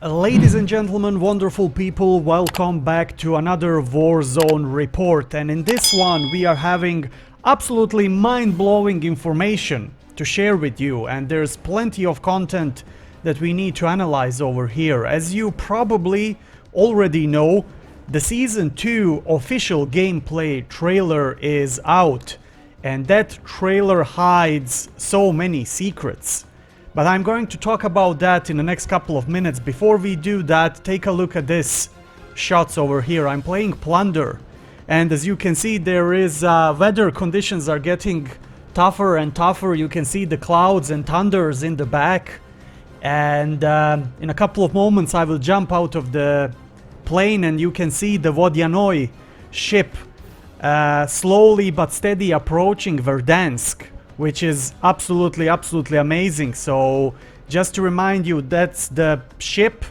Ladies and gentlemen, wonderful people, welcome back to another Warzone report, and in this one we are having absolutely mind-blowing information to share with you, and there's plenty of content that we need to analyze over here. As you probably already know, the Season 2 official gameplay trailer is out, and that trailer hides so many secrets. But I'm going to talk about that in the next couple of minutes. Before we do that, take a look at this shots over here. I'm playing Plunder, and as you can see, there is weather conditions are getting tougher and tougher. You can see the clouds and thunders in the back, and in a couple of moments I will jump out of the plane and you can see the Vodyanoi ship slowly but steady approaching Verdansk, which is absolutely amazing. So just to remind you, that's the ship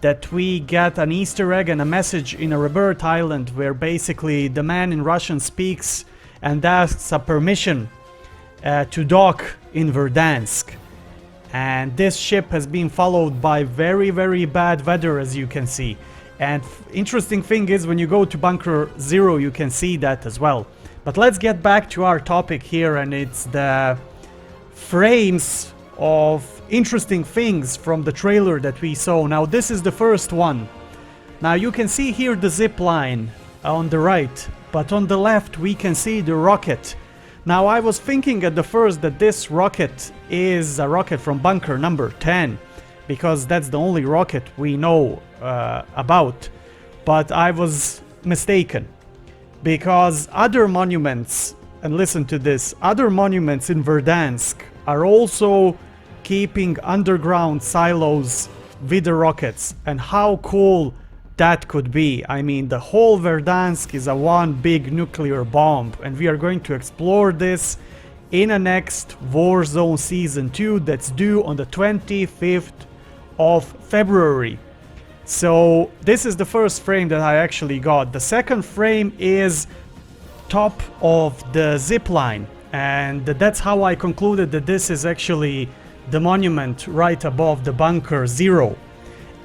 that we get an Easter egg and a message in a rebirth island, where basically the man in Russian speaks and asks a permission to dock in Verdansk. And this ship has been followed by very bad weather, as you can see. And interesting thing is, when you go to Bunker 0 you can see that as well. But let's get back to our topic here, and it's the frames of interesting things from the trailer that we saw. Now this is the first one. Now you can see here the zip line on the right, but on the left we can see the rocket. Now I was thinking at the first that this rocket is a rocket from bunker number 10, because that's the only rocket we know about, but I was mistaken. Because other monuments, and listen to this, other monuments in Verdansk are also keeping underground silos with the rockets, and how cool that could be. I mean, the whole Verdansk is a one big nuclear bomb, and we are going to explore this in a next Warzone Season 2 that's due on the 25th of February. So this is the first frame that I actually got. The second frame is top of the zip line, and that's how I concluded that this is actually the monument right above the bunker 0.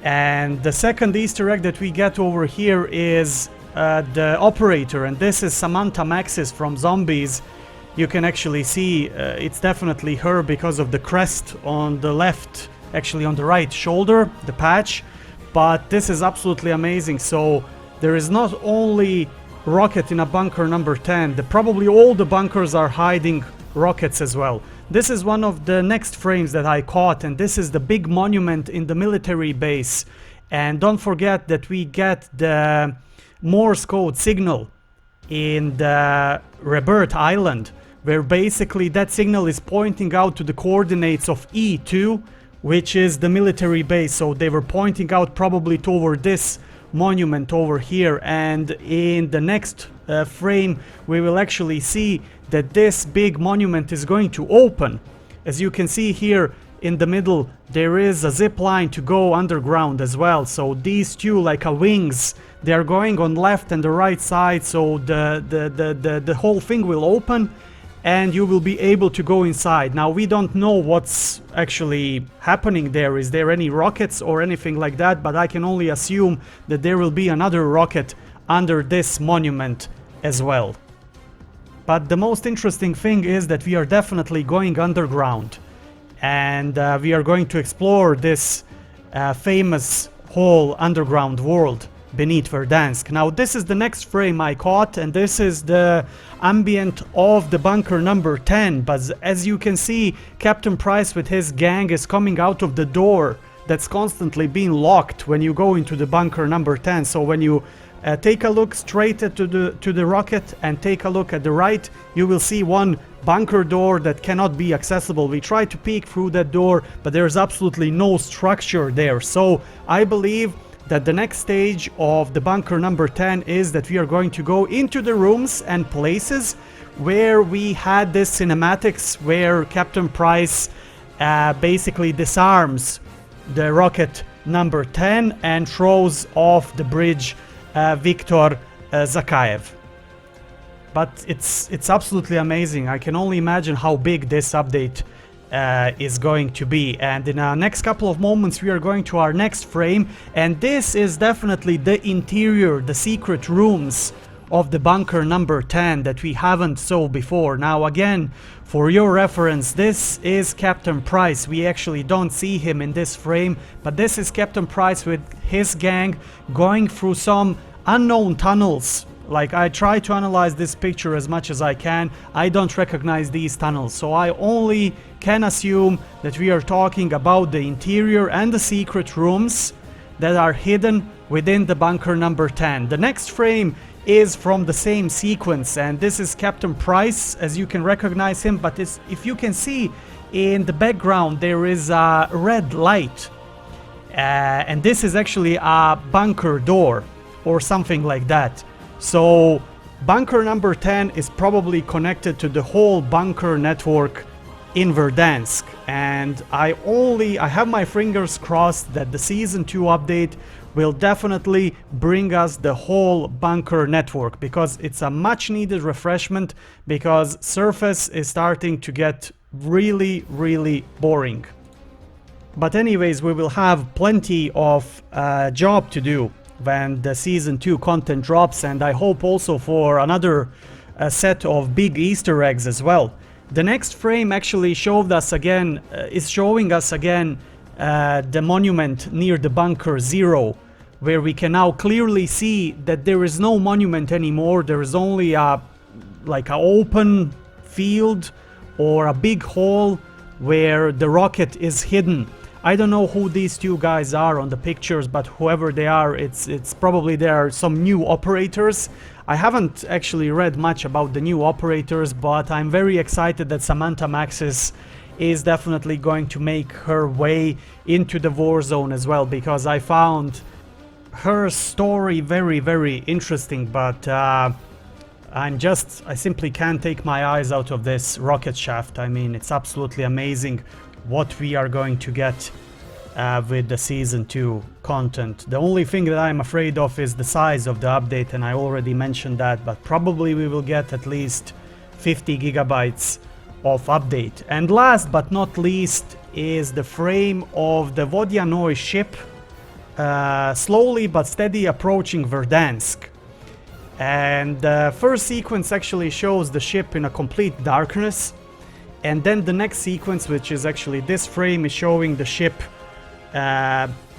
And the second Easter egg that we get over here is the operator, and this is Samantha Maxis from Zombies. You can actually see it's definitely her because of the crest on the left, actually on the right shoulder, the patch. But this is absolutely amazing. So there is not only rocket in a bunker number 10, probably all the bunkers are hiding rockets as well. This is one of the next frames that I caught, and this is the big monument in the military base. And don't forget that we get the Morse code signal in the rebirth island, where basically that signal is pointing out to the coordinates of E2, which is the military base. So they were pointing out probably toward this monument over here, and in the next frame we will actually see that this big monument is going to open. As you can see here in the middle, there is a zip line to go underground as well. So these two, like a wings, they are going on left and the right side, so the whole thing will open and you will be able to go inside. Now we don't know what's actually happening there. Is there any rockets or anything like that? But I can only assume that there will be another rocket under this monument as well. But the most interesting thing is that we are definitely going underground, and we are going to explore this famous whole underground world beneath Verdansk. Now this is the next frame I caught, and this is the ambient of the bunker number 10. But as you can see, Captain Price with his gang is coming out of the door that's constantly being locked when you go into the bunker number 10. So when you take a look straight to the rocket and take a look at the right, you will see one bunker door that cannot be accessible. We tried to peek through that door, but there's absolutely no structure there. So I believe that the next stage of the bunker number 10 is that we are going to go into the rooms and places where we had this cinematics where Captain Price basically disarms the rocket number 10 and throws off the bridge Viktor Zakayev. But it's absolutely amazing. I can only imagine how big this update is going to be. And in our next couple of moments we are going to our next frame, and this is definitely the interior, the secret rooms of the bunker number 10 that we haven't saw before. Now again, for your reference, this is Captain Price. We actually don't see him in this frame, but this is Captain Price with his gang going through some unknown tunnels. Like, I try to analyze this picture as much as I can. I don't recognize these tunnels, so I only can assume that we are talking about the interior and the secret rooms that are hidden within the bunker number 10. The next frame is from the same sequence, and this is Captain Price, as you can recognize him, but if you can see in the background there is a red light, and this is actually a bunker door or something like that. So bunker number 10 is probably connected to the whole bunker network in Verdansk, and I have my fingers crossed that the season 2 update will definitely bring us the whole bunker network, because it's a much needed refreshment, because surface is starting to get really boring. But anyways, we will have plenty of job to do when the season 2 content drops, and I hope also for another set of big Easter eggs as well. The next frame actually showing us again the monument near the bunker 0, where we can now clearly see that there is no monument anymore. There is only like an open field or a big hole where the rocket is hidden. I don't know who these two guys are on the pictures, but whoever they are, it's probably they are some new operators. I haven't actually read much about the new operators, but I'm very excited that Samantha Maxis is definitely going to make her way into the Warzone as well, because I found her story very interesting, but I simply can't take my eyes out of this rocket shaft. I mean, it's absolutely amazing what we are going to get with the season 2 content. The only thing that I'm afraid of is the size of the update, and I already mentioned that, but probably we will get at least 50 gigabytes of update. And last but not least is the frame of the Verdansk ship slowly but steady approaching Verdansk. And the first sequence actually shows the ship in a complete darkness, and then the next sequence, which is actually this frame, is showing the ship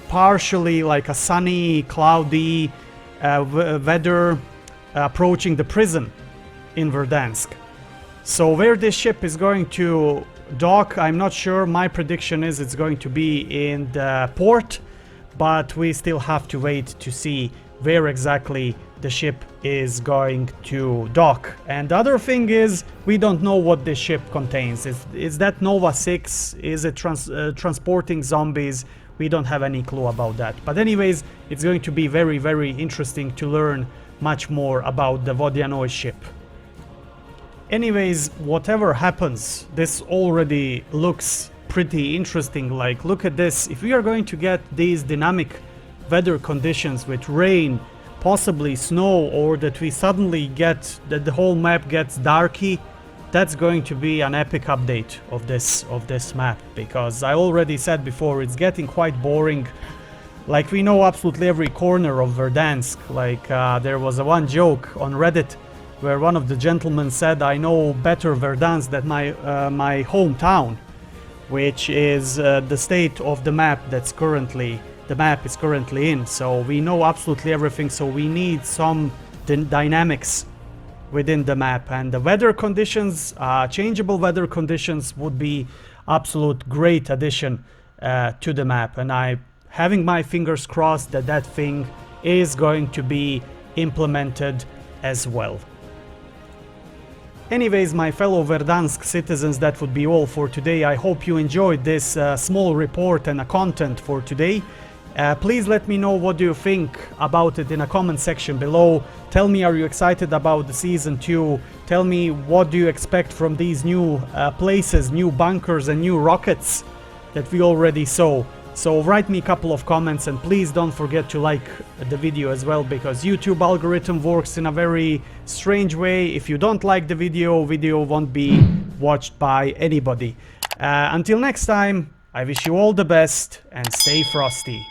partially like a sunny, cloudy weather approaching the prison in Verdansk. So where this ship is going to dock, I'm not sure. My prediction is it's going to be in the port, but we still have to wait to see where exactly the ship is going to dock. And the other thing is, we don't know what this ship contains. Is that Nova 6? Is it transporting zombies? We don't have any clue about that. But anyways, it's going to be very interesting to learn much more about the Verdansk ship. Anyways, whatever happens, this already looks pretty interesting. Like, look at this. If we are going to get these dynamic weather conditions with rain, possibly snow, or that we suddenly get that the whole map gets darky, that's going to be an epic update of this map, because I already said before, it's getting quite boring. Like, we know absolutely every corner of Verdansk. Like, there was one joke on Reddit where one of the gentlemen said, I know better Verdansk than my hometown, which is the state of the map that's currently the map is currently in. So we know absolutely everything, so we need some dynamics within the map, and the weather conditions, changeable weather conditions, would be absolute great addition to the map, and I'm having my fingers crossed that that thing is going to be implemented as well. Anyways, my fellow Verdansk citizens, that would be all for today. I hope you enjoyed this small report and a content for today. Please let me know what do you think about it in a comment section below. Tell me, are you excited about the season 2? Tell me, what do you expect from these new places, new bunkers and new rockets that we already saw. So write me a couple of comments, and please don't forget to like the video as well, because YouTube algorithm works in a very strange way. If you don't like the video won't be watched by anybody. Until next time, I wish you all the best and stay frosty.